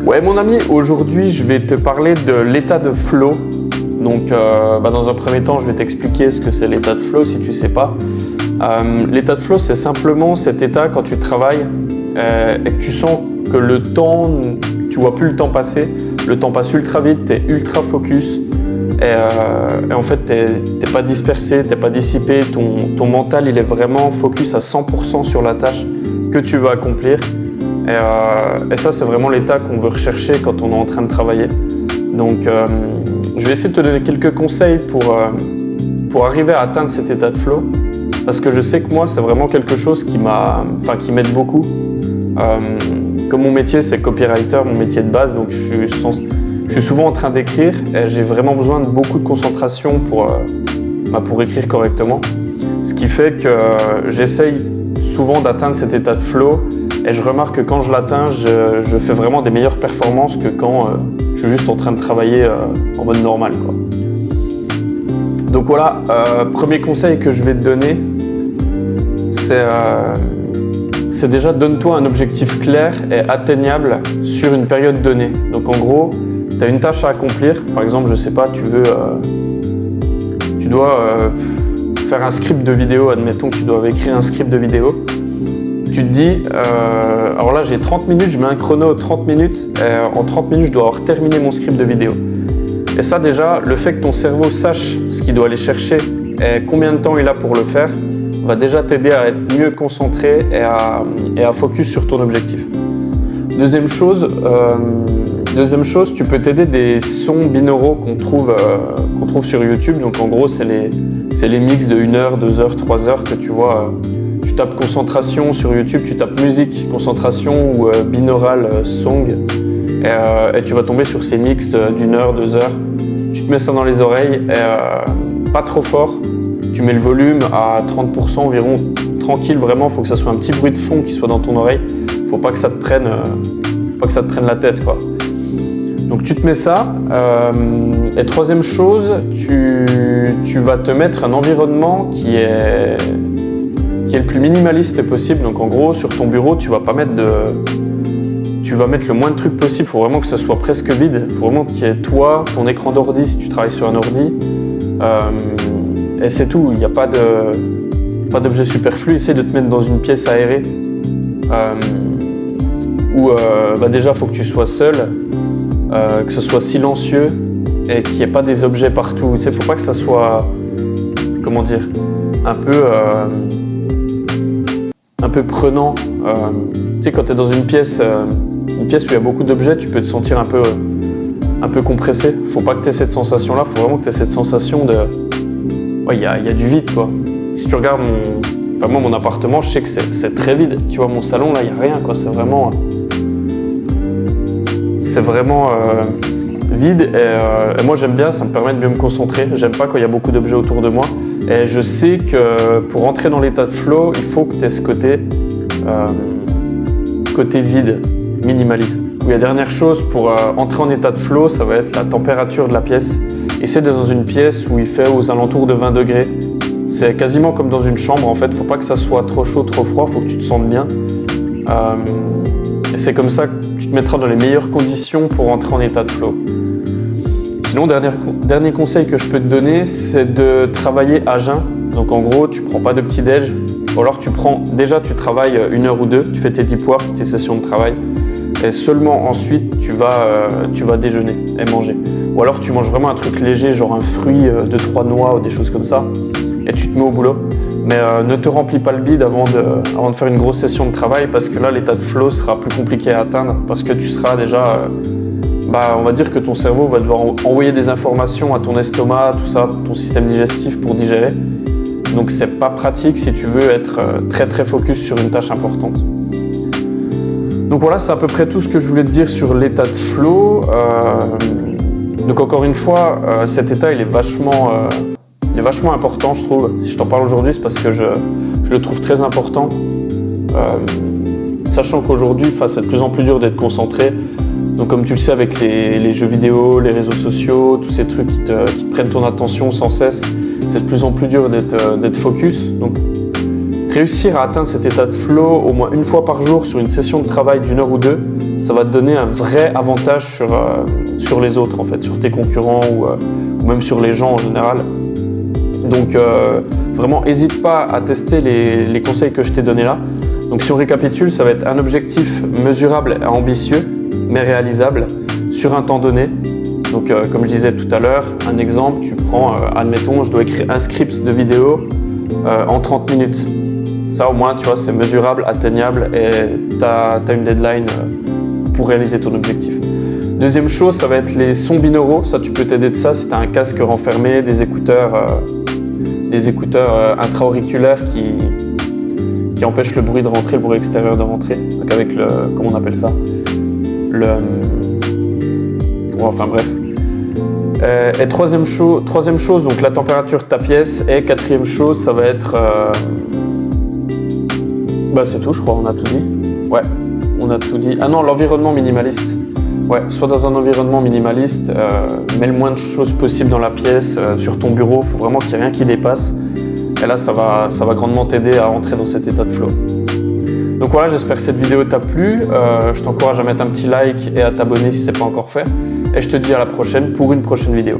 Ouais mon ami, aujourd'hui je vais te parler de l'état de flow. Donc dans un premier temps je vais t'expliquer ce que c'est l'état de flow si tu ne sais pas. L'état de flow c'est simplement cet état quand tu travailles et que tu sens que le temps, tu vois plus le temps passer, le temps passe ultra vite, tu es ultra focus et en fait t'es pas dispersé, t'es pas dissipé, ton mental il est vraiment focus à 100% sur la tâche que tu vas accomplir. Et ça, c'est vraiment l'état qu'on veut rechercher quand on est en train de travailler. Donc, je vais essayer de te donner quelques conseils pour arriver à atteindre cet état de flow. Parce que je sais que moi, c'est vraiment quelque chose qui m'aide beaucoup. Comme mon métier, c'est copywriter, mon métier de base, donc je suis souvent en train d'écrire et j'ai vraiment besoin de beaucoup de concentration pour écrire correctement. Ce qui fait que j'essaye souvent d'atteindre cet état de flow. Et je remarque que quand je l'atteins, je fais vraiment des meilleures performances que quand je suis juste en train de travailler en mode normal, quoi. Donc voilà, premier conseil que je vais te donner, c'est déjà donne-toi un objectif clair et atteignable sur une période donnée. Donc en gros, tu as une tâche à accomplir. Par exemple, je sais pas, tu dois faire un script de vidéo. Admettons que tu dois écrire un script de vidéo. Tu te dis, alors là j'ai 30 minutes, je mets un chrono 30 minutes, et en 30 minutes je dois avoir terminé mon script de vidéo. Et ça déjà, le fait que ton cerveau sache ce qu'il doit aller chercher et combien de temps il a pour le faire, va déjà t'aider à être mieux concentré et à focus sur ton objectif. Deuxième chose, tu peux t'aider des sons binauraux qu'on trouve sur YouTube. Donc en gros, c'est les mix de 1 heure, 2 heures, 3 heures que tu vois. Tu tapes concentration sur YouTube, tu tapes musique, concentration ou binaural song et tu vas tomber sur ces mix d'1 heure, 2 heures. Tu te mets ça dans les oreilles, et, pas trop fort, tu mets le volume à 30% environ, tranquille vraiment, il faut que ça soit un petit bruit de fond qui soit dans ton oreille, faut pas que ça te prenne la tête, quoi. Donc tu te mets ça, et troisième chose, tu vas te mettre un environnement qui est le plus minimaliste possible. Donc en gros, sur ton bureau, tu vas mettre le moins de trucs possible. Il faut vraiment que ça soit presque vide. Il faut vraiment qu'il y ait toi, ton écran d'ordi si tu travailles sur un ordi. Et c'est tout. Il n'y a pas d'objet superflu. Essaye de te mettre dans une pièce aérée où déjà, il faut que tu sois seul, que ce soit silencieux et qu'il n'y ait pas des objets partout. Il ne faut pas que ça soit, comment dire, un peu prenant. Tu sais, quand tu es dans une pièce où il y a beaucoup d'objets, tu peux te sentir un peu compressé. Faut pas que tu aies cette sensation-là, faut vraiment que tu aies cette sensation de... Ouais, il y a du vide, quoi. Si tu regardes mon appartement, je sais que c'est très vide. Tu vois, mon salon, là, il n'y a rien, quoi. C'est vraiment vide. Et moi, j'aime bien, ça me permet de bien me concentrer. J'aime pas quand il y a beaucoup d'objets autour de moi. Et je sais que pour entrer dans l'état de flow, il faut que tu aies ce côté vide, minimaliste. Et la dernière chose pour entrer en état de flow, ça va être la température de la pièce. Essaie d'être dans une pièce où il fait aux alentours de 20 degrés. C'est quasiment comme dans une chambre en fait. Faut pas que ça soit trop chaud, trop froid, faut que tu te sentes bien. Et c'est comme ça que tu te mettras dans les meilleures conditions pour entrer en état de flow. Sinon, dernier conseil que je peux te donner, c'est de travailler à jeun. Donc en gros, tu prends pas de petit déj, ou alors tu travailles 1 heure ou 2, tu fais tes deep work, tes sessions de travail, et seulement ensuite tu vas déjeuner et manger. Ou alors tu manges vraiment un truc léger, genre un fruit, 2-3 noix ou des choses comme ça, et tu te mets au boulot. Mais ne te remplis pas le bide avant de faire une grosse session de travail, parce que là l'état de flow sera plus compliqué à atteindre, parce que tu seras déjà... on va dire que ton cerveau va devoir envoyer des informations à ton estomac, tout ça, ton système digestif pour digérer. Donc c'est pas pratique si tu veux être très très focus sur une tâche importante. Donc voilà, c'est à peu près tout ce que je voulais te dire sur l'état de flow. Donc encore une fois, cet état il est vachement important, je trouve. Si je t'en parle aujourd'hui, c'est parce que je le trouve très important. Sachant qu'aujourd'hui, c'est de plus en plus dur d'être concentré. Donc comme tu le sais, avec les jeux vidéo, les réseaux sociaux, tous ces trucs qui te prennent ton attention sans cesse, c'est de plus en plus dur d'être focus. Donc réussir à atteindre cet état de flow au moins une fois par jour sur une session de travail d'1 heure ou 2, ça va te donner un vrai avantage sur les autres en fait, sur tes concurrents ou même sur les gens en général. Donc vraiment, n'hésite pas à tester les conseils que je t'ai donnés là. Donc si on récapitule, ça va être un objectif mesurable et ambitieux, mais réalisable sur un temps donné. Donc comme je disais tout à l'heure, un exemple, tu prends, admettons, je dois écrire un script de vidéo en 30 minutes. Ça au moins, tu vois, c'est mesurable, atteignable et tu as une deadline pour réaliser ton objectif. Deuxième chose, ça va être les sons binauraux. Ça, tu peux t'aider de ça si tu as un casque renfermé, des écouteurs intra-auriculaires qui empêchent le bruit de rentrer, le bruit extérieur de rentrer. Donc avec le, comment on appelle ça, enfin bref. Et troisième chose, donc la température de ta pièce. Et quatrième chose, ça va être, c'est tout, je crois, on a tout dit. Ouais, on a tout dit. Ah non, l'environnement minimaliste. Ouais, sois dans un environnement minimaliste, mets le moins de choses possible dans la pièce, sur ton bureau, il faut vraiment qu'il n'y ait rien qui dépasse. Et là, ça va grandement t'aider à entrer dans cet état de flow. Donc voilà, j'espère que cette vidéo t'a plu. Je t'encourage à mettre un petit like et à t'abonner si ce n'est pas encore fait. Et je te dis à la prochaine pour une prochaine vidéo.